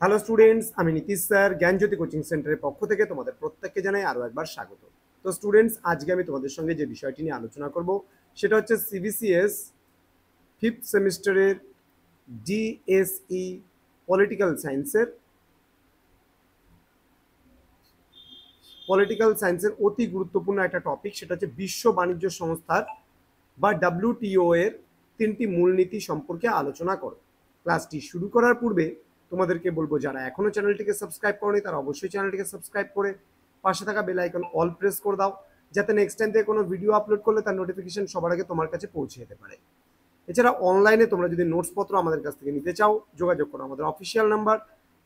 Hello students, আমি Nitish sir জ্ঞানজ্যোতি coaching সেন্টারের পক্ষ থেকে তোমাদের প্রত্যেককে জানাই আরও একবার স্বাগত। তো স্টুডেন্টস, আজকে আমি তোমাদের সঙ্গে যে বিষয়টি নিয়ে আলোচনা করব সেটা হচ্ছে সিবিসিএস ফিফথ সেমিস্টারের ডিএসই পলিটিক্যাল সায়েন্সের অতি গুরুত্বপূর্ণ একটা টপিক, সেটা হচ্ছে বিশ্ব বাণিজ্য সংস্থার বা WTO এর 3টি মূলনীতি সম্পর্কে আলোচনা করো। ক্লাসটি শুরু করার পূর্বে তোমাদেরকে বলবো, যারা এখনো চ্যানেলটিকে সাবস্ক্রাইব করনি তারা অবশ্যই চ্যানেলটিকে সাবস্ক্রাইব করে পাশে থাকা বেল আইকন অল প্রেস করে দাও, যাতে নেক্সট টাইম থেকে কোনো ভিডিও আপলোড করলে তার নোটিফিকেশন সবার আগে তোমার কাছে পৌঁছে যেতে পারে। এছাড়া অনলাইনে তোমরা যদি নোটসপত্র আমাদের কাছ থেকে নিতে চাও, যোগাযোগ করো আমাদের অফিসিয়াল নাম্বার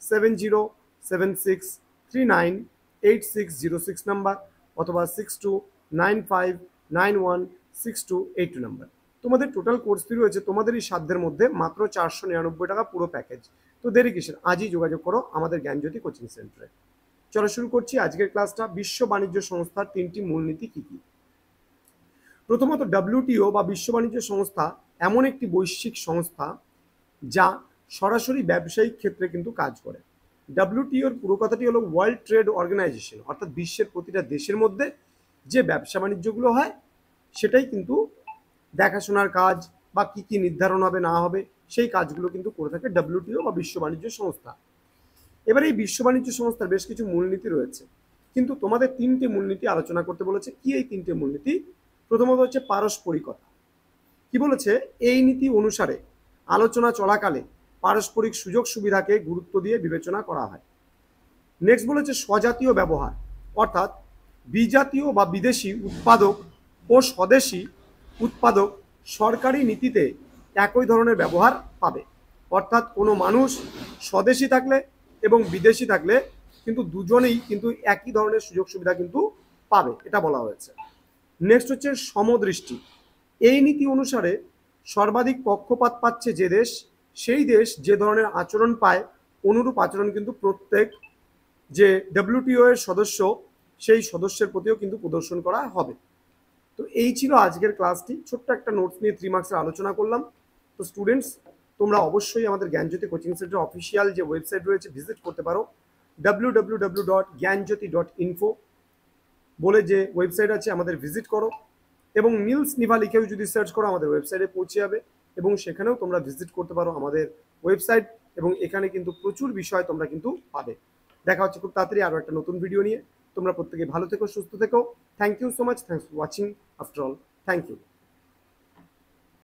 7076398606 নাম্বার অথবা 6295916282 নাম্বার। তোমাদের টোটাল কোর্স ফি রয়েছে তোমাদের এই সাধ্যের মধ্যে মাত্র 499 টাকা পুরো প্যাকেজ। তো দেরি কিসের, আজই যোগাযোগ করো আমাদের জ্ঞানজ্যোতি কোচিং সেন্টারে। চলো শুরু করছি আজকের ক্লাসটা। বিশ্ব বাণিজ্য সংস্থার 3টি মূলনীতি কি কি? প্রথমত, WTO বা বিশ্ব বাণিজ্য সংস্থা এমন একটি বৈশ্বিক সংস্থা যা সরাসরি ব্যবসায়িক ক্ষেত্রে কিন্তু কাজ করে। WTOর পুরো কথাটি হলো ওয়ার্ল্ড ট্রেড অর্গানাইজেশন, অর্থাৎ বিশ্বের প্রতিটা দেশের মধ্যে যে ব্যবসা বাণিজ্যগুলো হয় সেটাই কিন্তু দেখাশোনার কাজ বা কি কি নির্ধারণ হবে না হবে সেই কাজগুলো কিন্তু করে থাকে WTO বা বিশ্ব বাণিজ্য সংস্থা। এবার এই বিশ্ব বাণিজ্য সংস্থার বেশ কিছু মূলনীতি রয়েছে, কিন্তু তোমাদের 3টে মূলনীতি আলোচনা করতে বলেছে। কি এই 3টে মূলনীতি? প্রথমত হচ্ছে পারস্পরিকতা। কি বলেছে? এই নীতি অনুসারে আলোচনা চলাকালে পারস্পরিক সুযোগ সুবিধাকে গুরুত্ব দিয়ে বিবেচনা করা হয়। নেক্সট বলেছে স্বজাতীয় ব্যবহার, অর্থাৎ বিজাতীয় বা বিদেশি উৎপাদক ও স্বদেশি উৎপাদক সরকারি নীতিতে একই ধরনের ব্যবহার পাবে। অর্থাৎ কোনো মানুষ স্বদেশি থাকলে এবং বিদেশি থাকলে কিন্তু দুজনেই কিন্তু একই ধরনের সুযোগ সুবিধা কিন্তু পাবে, এটা বলা হয়েছে। নেক্সট হচ্ছে সমদৃষ্টি। এই নীতি অনুসারে সর্বাধিক পক্ষপাত পাচ্ছে যে দেশ, সেই দেশ যে ধরনের আচরণ পায় অনুরূপ আচরণ কিন্তু প্রত্যেক যে WTO এর সদস্য সেই সদস্যের প্রতিও কিন্তু প্রদর্শন করা হবে। তো এই ছিল আজকের ক্লাসটি। ছোট্ট একটা নোটস নিয়ে 3 মার্কসের আলোচনা করলাম। তো স্টুডেন্টস, তোমরা অবশ্যই আমাদের জ্ঞানজ্যোতি কোচিং সেন্টার অফিসিয়াল যে ওয়েবসাইট রয়েছে ভিজিট করতে পারো। www.gyanjyoti.info বলে যে ওয়েবসাইট আছে, আমাদের ভিজিট করো এবং নীলস নিভা লিখেও যদি সার্চ করো আমাদের ওয়েবসাইটে পৌঁছে যাবে এবং সেখানেও তোমরা ভিজিট করতে পারো আমাদের ওয়েবসাইট, এবং এখানে কিন্তু প্রচুর বিষয় তোমরা কিন্তু পাবে। দেখা হচ্ছে খুব তাড়াতাড়ি আরও একটা নতুন ভিডিও নিয়ে। তোমরা প্রত্যেকে ভালো থেকো, সুস্থ থেকো। Thank you so much, thanks for watching after all, thank you.